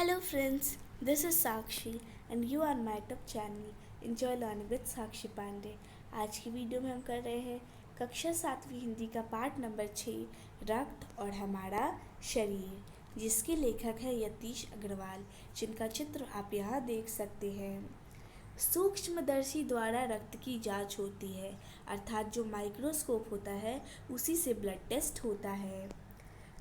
Hello friends, this is Sakshi and you are my YouTube channel Enjoy Learning with Sakshi Pandey। आज की video में हम कर रहे हैं कक्षा 7वीं हिंदी का पाठ नंबर 6 रक्त और हमारा शरीर, जिसके लेखक है यतीश अग्रवाल, जिनका चित्र आप यहाँ देख सकते हैं। सूक्ष्मदर्शी द्वारा रक्त की जांच होती है, अर्थात जो माइक्रोस्कोप होता है उसी से ब्लड टेस्ट होता है।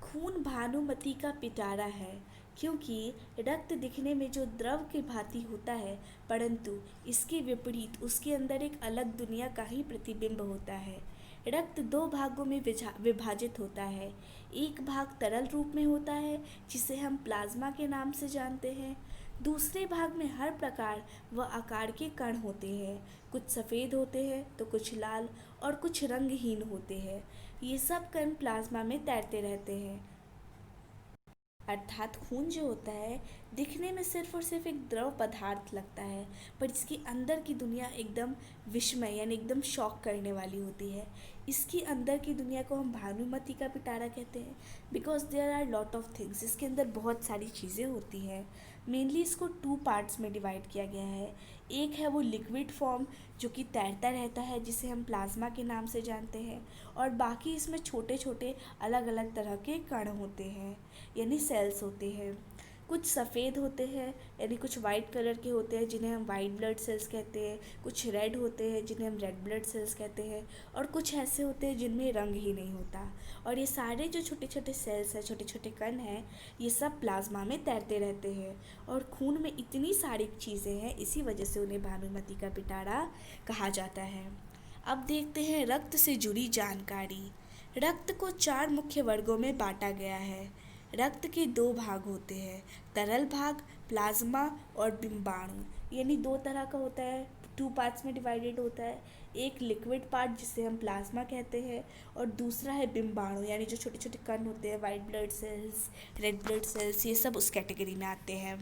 खून भानुमति का पिटारा है, क्योंकि रक्त दिखने में जो द्रव के भांति होता है, परंतु इसके विपरीत उसके अंदर एक अलग दुनिया का ही प्रतिबिंब होता है। रक्त दो भागों में विभाजित होता है। एक भाग तरल रूप में होता है, जिसे हम प्लाज्मा के नाम से जानते हैं। दूसरे भाग में हर प्रकार व आकार के कण होते हैं। कुछ सफ़ेद होते हैं तो कुछ लाल और कुछ रंगहीन होते हैं। ये सब कण प्लाज्मा में तैरते रहते हैं। अर्थात खून जो होता है दिखने में सिर्फ और सिर्फ एक द्रव पदार्थ लगता है, पर इसके अंदर की दुनिया एकदम विस्मय यानी एकदम शॉक करने वाली होती है। इसकी अंदर की दुनिया को हम भानुमति का पिटारा कहते हैं, because there are lot of things. इसके अंदर बहुत सारी चीज़ें होती हैं। मेनली इसको 2 पार्ट्स में डिवाइड किया गया है। एक है वो लिक्विड फॉर्म जो कि तैरता रहता है, जिसे हम प्लाज्मा के नाम से जानते हैं, और बाकी इसमें छोटे छोटे अलग अलग तरह के कण होते हैं यानी सेल्स होते हैं। कुछ सफ़ेद होते हैं यानी कुछ वाइट कलर के होते हैं, जिन्हें हम वाइट ब्लड सेल्स कहते हैं। कुछ रेड होते हैं जिन्हें हम रेड ब्लड सेल्स कहते हैं, और कुछ ऐसे होते हैं जिनमें रंग ही नहीं होता। और ये सारे जो छोटे छोटे सेल्स हैं, छोटे छोटे कण हैं, ये सब प्लाज्मा में तैरते रहते हैं। और खून में इतनी सारी चीज़ें हैं, इसी वजह से उन्हें भानुमति का पिटारा कहा जाता है। अब देखते हैं रक्त से जुड़ी जानकारी। रक्त को 4 मुख्य वर्गों में बांटा गया है। रक्त के 2 भाग होते हैं, तरल भाग प्लाज्मा और बिंबाणु, यानी 2 तरह का होता है, 2 पार्ट्स में डिवाइडेड होता है। एक लिक्विड पार्ट जिसे हम प्लाज्मा कहते हैं, और दूसरा है बिंबाणु, यानी जो छोटे छोटे कण होते हैं, white blood sales, red blood cells, ये सब उस कैटेगरी में आते हैं।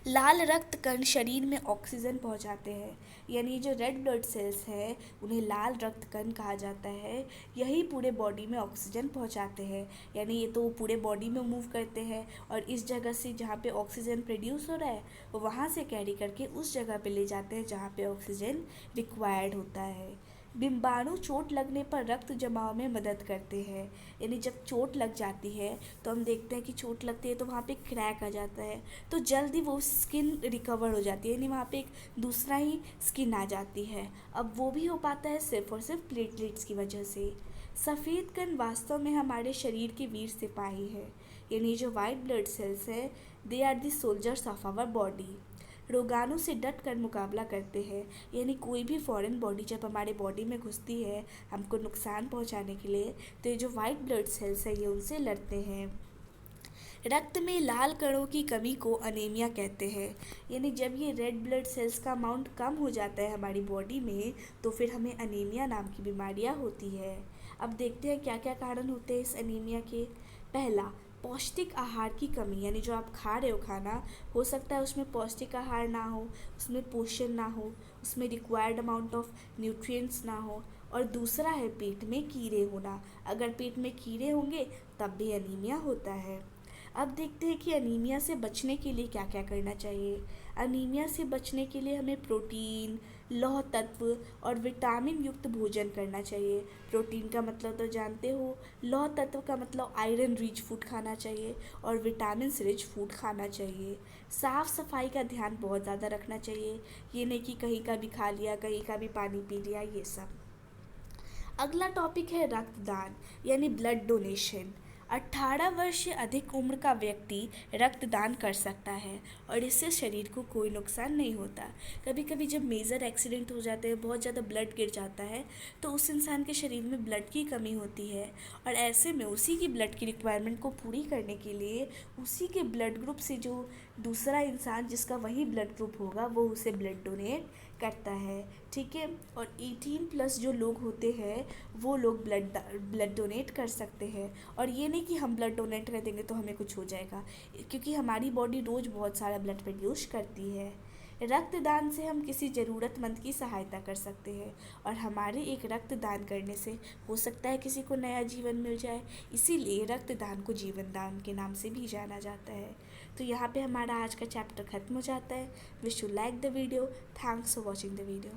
लाल रक्त कण शरीर में ऑक्सीजन पहुंचाते हैं, यानी जो रेड ब्लड सेल्स हैं उन्हें लाल रक्त कण कहा जाता है। यही पूरे बॉडी में ऑक्सीजन पहुंचाते हैं, यानी ये तो पूरे बॉडी में मूव करते हैं, और इस जगह से जहाँ पे ऑक्सीजन प्रोड्यूस हो रहा है वहाँ से कैरी करके उस जगह पे ले जाते हैं जहाँ पे ऑक्सीजन रिक्वायर्ड होता है। बिंबाणु चोट लगने पर रक्त जमाव में मदद करते हैं, यानी जब चोट लग जाती है तो हम देखते हैं कि चोट लगती है तो वहाँ पे क्रैक आ जाता है, तो जल्दी वो स्किन रिकवर हो जाती है, यानी वहाँ पे एक दूसरा ही स्किन आ जाती है। अब वो भी हो पाता है सिर्फ और सिर्फ प्लेटलेट्स की वजह से। सफ़ेद कण वास्तव में हमारे शरीर के वीर सिपाही है, यानी जो वाइट ब्लड सेल्स है, they are the soldiers of our body. रोगाणु से डट कर मुकाबला करते हैं, यानी कोई भी फॉरेन बॉडी जब हमारे बॉडी में घुसती है हमको नुकसान पहुंचाने के लिए, तो ये जो वाइट ब्लड सेल्स है ये उनसे लड़ते हैं। रक्त में लाल कणों की कमी को अनीमिया कहते हैं, यानी जब ये रेड ब्लड सेल्स का अमाउंट कम हो जाता है हमारी बॉडी में, तो फिर हमें अनीमिया नाम की बीमारियां होती है। अब देखते हैं क्या क्या कारण होते हैं इस अनीमिया के। पहला, पौष्टिक आहार की कमी, यानी जो आप खा रहे हो खाना, हो सकता है उसमें पौष्टिक आहार ना हो, उसमें पोषण ना हो, उसमें रिक्वायर्ड अमाउंट ऑफ न्यूट्रिएंट्स ना हो। और दूसरा है पेट में कीड़े होना, अगर पेट में कीड़े होंगे तब भी अनीमिया होता है। अब देखते हैं कि अनीमिया से बचने के लिए क्या क्या करना चाहिए। अनीमिया से बचने के लिए हमें प्रोटीन, लौह तत्व और विटामिन युक्त भोजन करना चाहिए। प्रोटीन का मतलब तो जानते हो, लौह तत्व का मतलब आयरन रिच फूड खाना चाहिए, और विटामिन रिच फूड खाना चाहिए। साफ़ सफाई का ध्यान बहुत ज़्यादा रखना चाहिए, ये नहीं कि कहीं का भी खा लिया, कहीं का भी पानी पी लिया, ये सब। अगला टॉपिक है रक्तदान यानी ब्लड डोनेशन। 18 वर्ष से अधिक उम्र का व्यक्ति रक्तदान कर सकता है, और इससे शरीर को कोई नुकसान नहीं होता। कभी कभी जब मेजर एक्सीडेंट हो जाते हैं, बहुत ज़्यादा ब्लड गिर जाता है, तो उस इंसान के शरीर में ब्लड की कमी होती है, और ऐसे में उसी की ब्लड की रिक्वायरमेंट को पूरी करने के लिए उसी के ब्लड ग्रुप से जो दूसरा इंसान जिसका वही ब्लड ग्रुप होगा वो उसे ब्लड डोनेट करता है। ठीक है, और 18+ जो लोग होते हैं वो लोग ब्लड डोनेट कर सकते हैं। और ये नहीं कि हम ब्लड डोनेट कर देंगे तो हमें कुछ हो जाएगा, क्योंकि हमारी बॉडी रोज़ बहुत सारा ब्लड प्रोड्यूस करती है। रक्तदान से हम किसी ज़रूरतमंद की सहायता कर सकते हैं, और हमारे एक रक्तदान करने से हो सकता है किसी को नया जीवन मिल जाए, इसीलिए रक्तदान को जीवन दान के नाम से भी जाना जाता है। तो यहाँ पे हमारा आज का चैप्टर ख़त्म हो जाता है। Wish you like the video. Thanks for watching the video.